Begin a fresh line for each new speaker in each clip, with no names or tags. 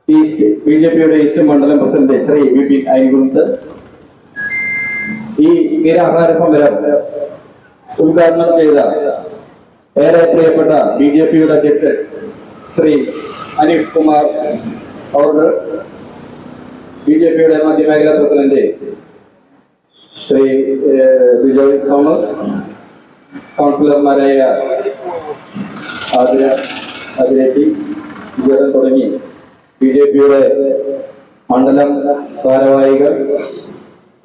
ബിജെപിയുടെ ഈസ്റ്റ് മണ്ഡലം president Shri VP. അയ്യങ്കുളത്ത് ഈ നിരാഹാര സമരം ഉദ്ഘാടനം ചെയ്ത ഏറെ പ്രിയപ്പെട്ട ബിജെപിയുടെ അധ്യക്ഷൻ ശ്രീ അനീഷ് കുമാർ അവർ, ബിജെപിയുടെ മധ്യമേഖലാ പ്രസിഡന്റ് ശ്രീ വിജയ് തോമസ്, കൗൺസിലർമാരായ അതിരേറ്റി വിജയൻ തുടങ്ങി ബിജെപിയുടെ മണ്ഡലം ഭാരവാഹികൾ,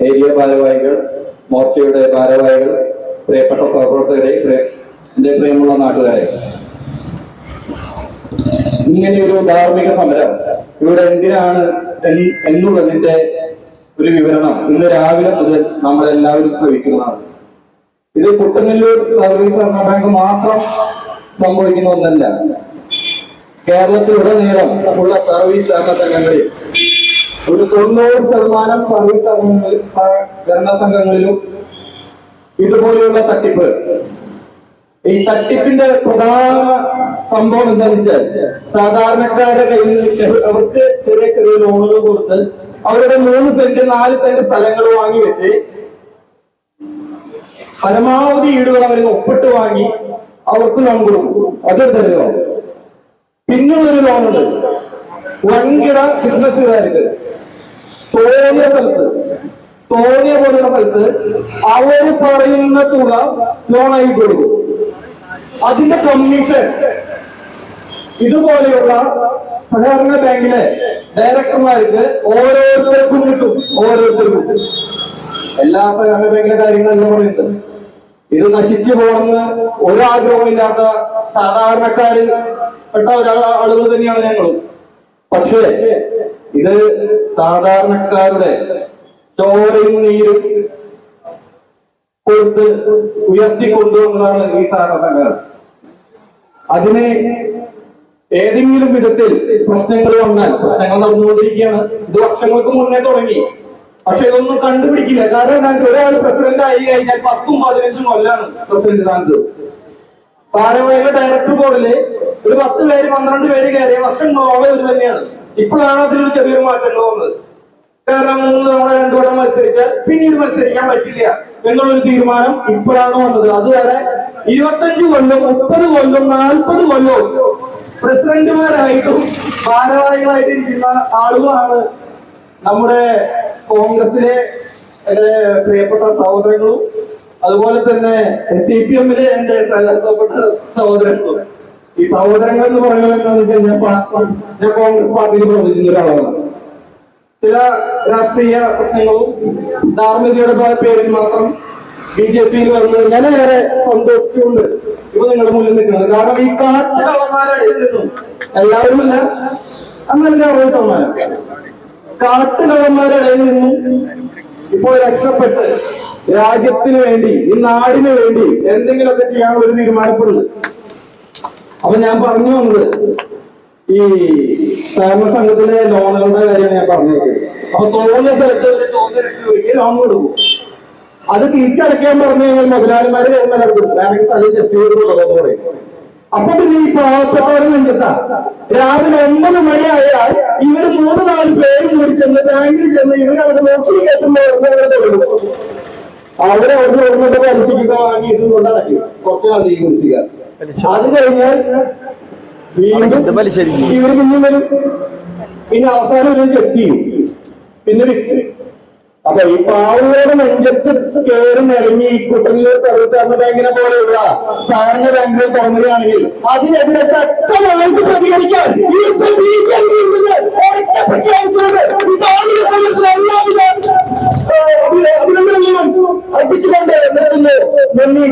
ഏരിയ ഭാരവാഹികൾ, മോർച്ചയുടെ ഭാരവാഹികൾ, പ്രിയപ്പെട്ട സഹപ്രവർത്തകരെ, എന്റെ പ്രിയമുള്ള നാട്ടുകാരെ, ഇങ്ങനെയൊരു ധാർമ്മിക സമരം ഇവിടെ എന്തിനാണ് എന്നുള്ളതിന്റെ ഒരു വിവരണം ഇന്ന് രാവിലെ മുതൽ നമ്മളെല്ലാവരും ശ്രമിക്കുന്നതാണ്. ഇത് കുട്ടനെല്ലൂർ സർവീസ് സഹകരണ ബാങ്ക് മാത്രം സംഭവിക്കുന്ന ഒന്നല്ല. കേരളത്തിലുടനീളം ഉള്ള സർവീസ് സഹകരണ സംഘങ്ങളിൽ ഒരു 90% സർവീസ് സഹകരണ സംഘങ്ങളിലും ഇതുപോലെയുള്ള തട്ടിപ്പ്. ഈ തട്ടിപ്പിന്റെ പ്രധാന സംഭവം എന്താണെന്ന് വെച്ചാൽ, സാധാരണക്കാരുടെ കയ്യിൽ നിന്ന് അവർക്ക് ചെറിയ ചെറിയ ലോണുകൾ കൊടുത്ത് അവരുടെ 3 സെന്റ് 4 സെന്റ് സ്ഥലങ്ങൾ വാങ്ങി വെച്ച് പരമാവധി ഈടുകൾ അവരിൽ ഒപ്പിട്ട് വാങ്ങി അവർക്ക് ലോൺ കൊടുക്കും. അതൊരു തരുമോ? പിന്നുള്ളൊരു ലോണുണ്ട് വൻകിട ബിസിനസ്സുകാർക്ക് തോന്നിയ പോലുള്ള സ്ഥലത്ത് അവർ പറയുന്ന തുക ലോണായി കൊടുക്കും. അതിന്റെ കമ്മീഷൻ ഇതുപോലെയുള്ള സഹകരണ ബാങ്കിലെ ഡയറക്ടർമാർക്ക് ഓരോരുത്തർക്കും കിട്ടും. എല്ലാ സഹകരണ ബാങ്കിലെ കാര്യങ്ങളല്ല പറയുന്നത്. ഇത് നശിച്ചു പോകണമെന്ന് ഒരാഗ്രഹമില്ലാത്ത സാധാരണക്കാരിൽ പെട്ട ആളുകൾ തന്നെയാണ് ഞങ്ങളും. പക്ഷേ ഇത് സാധാരണക്കാരുടെ ചോരയും നീരും കൊടുത്ത് ഉയർത്തിക്കൊണ്ടുവന്നതാണ് ഈ സഹകരണ. അതിന് ഏതെങ്കിലും വിധത്തിൽ പ്രശ്നങ്ങൾ വന്നാൽ, പ്രശ്നങ്ങൾ നടന്നുകൊണ്ടിരിക്കുകയാണ്, ഇത് വർഷങ്ങൾക്ക് മുന്നേ തുടങ്ങി. പക്ഷെ ഇതൊന്നും കണ്ടുപിടിക്കില്ല. കാരണം ഒരാൾ പ്രസിഡന്റ് ആയി കഴിഞ്ഞാൽ 10-15 കൊല്ലാണ് പ്രസിഡന്റ് സ്ഥാനത്ത്. ഭാരവാഹികളുടെ ഡയറക്ടർ ബോർഡില് ഒരു 10 പേര് 12 പേര് കയറിയ വർഷങ്ങളോളം ഇവർ തന്നെയാണ്. ഇപ്പോഴാണ് അതിലൊരു ചെറിയൊരു മാറ്റങ്ങൾ വന്നത്. കാരണം 3 തവണ 2 വട്ടം മത്സരിച്ചാൽ പിന്നീട് മത്സരിക്കാൻ പറ്റില്ല എന്നുള്ളൊരു തീരുമാനം ഇപ്പോഴാണ് വന്നത്. അതുവരെ 25 കൊല്ലം 30 കൊല്ലം 40 കൊല്ലവും പ്രസിഡന്റുമാരായിട്ടും ഭാരവാഹികളായിട്ട് ഇരിക്കുന്ന ആളുകളാണ് നമ്മുടെ കോൺഗ്രസിലെ പ്രിയപ്പെട്ട സഹോദരങ്ങളും അതുപോലെ തന്നെ CPM-ലെ എന്റെ സഹപ്രപ്പെട്ട സഹോദരങ്ങളും. ഈ സഹോദരങ്ങൾ എന്ന് പറയുന്നത് എന്താണെന്ന് വെച്ചാൽ, ഞാൻ കോൺഗ്രസ് പാർട്ടിയിൽ പ്രവർത്തിക്കുന്ന ഒരാളാണ്. ചില രാഷ്ട്രീയ പ്രശ്നങ്ങളും ധാർമ്മികതയുടെ പേരിൽ മാത്രം BJP-യിൽ വന്നത് ഞാൻ ഏറെ സന്തോഷിച്ചുകൊണ്ട് ഇപ്പൊ നിങ്ങളുടെ മുന്നിൽ നിൽക്കുന്നത്. കാരണം ഈ കാട്ടുകള്ളന്മാരുടെ നിന്നും എല്ലാവരുമല്ല, അങ്ങനെ 60% കാട്ടുകള്ളന്മാരുടെ ഇടയിൽ നിന്നും ഇപ്പോൾ രക്ഷപ്പെട്ട് രാജ്യത്തിന് വേണ്ടി, ഈ നാടിന് വേണ്ടി എന്തെങ്കിലുമൊക്കെ ചെയ്യാനുള്ള ഒരു തീരുമാനപ്പെടുന്നത്. അപ്പൊ ഞാൻ പറഞ്ഞു വന്നത് ഈ സഹകരണ സംഘത്തിലെ ലോണുകളുടെ കാര്യമാണ് ഞാൻ പറഞ്ഞത്. അപ്പൊ തോന്നിയ സ്ഥലത്ത് 1 ലക്ഷം രൂപയ്ക്ക് ലോൺ കൊടുക്കും. അത് തിരിച്ചടയ്ക്കാൻ പറഞ്ഞു കഴിഞ്ഞാൽ മുതലാളിമാര് നടക്കും. വേണമെങ്കിൽ തല ചെത്തിയോടുള്ളതെന്ന് പറയും. അപ്പൊ പിന്നെ ഈ പാവപ്പെട്ടവരെ നെഞ്ചെത്താ രാവിലെ 9 മണിയായാൽ ഇവര് 3-4 പേരും കൂടി ചെന്ന് ബാങ്കിൽ ചെന്ന് ഇവരവിടെ നോക്കി കേട്ടുമ്പോൾ അവരെ അവിടെ പലിശിക്കുക വാങ്ങി ഇത് കൊണ്ടടക്കും. കുറച്ച് കാലത്തേക്ക് കുടിശ്ശിക. അത് കഴിഞ്ഞാൽ വീണ്ടും ഇവര് പിന്നും വരും. പിന്നെ അവസാനം ഒരു ചെത്തി പിന്നെ വിറ്റ്. അപ്പൊ ഈ പാവങ്ങളുടെ നെഞ്ചത്ത് കയറി നിറങ്ങി ഈ കുട്ടനെല്ലൂർ സർവീസ് സഹകരണ ബാങ്കിനെ പോലെയുള്ള സഹകരണ ബാങ്കുകൾ തുറന്നുകയാണെങ്കിൽ അതിനെതിരെ ശക്തമായിട്ട് പ്രതികരിക്കാൻ അഭിനന്ദനങ്ങളും അർപ്പിച്ചുകൊണ്ട് നിർത്തുന്നു. നന്ദി.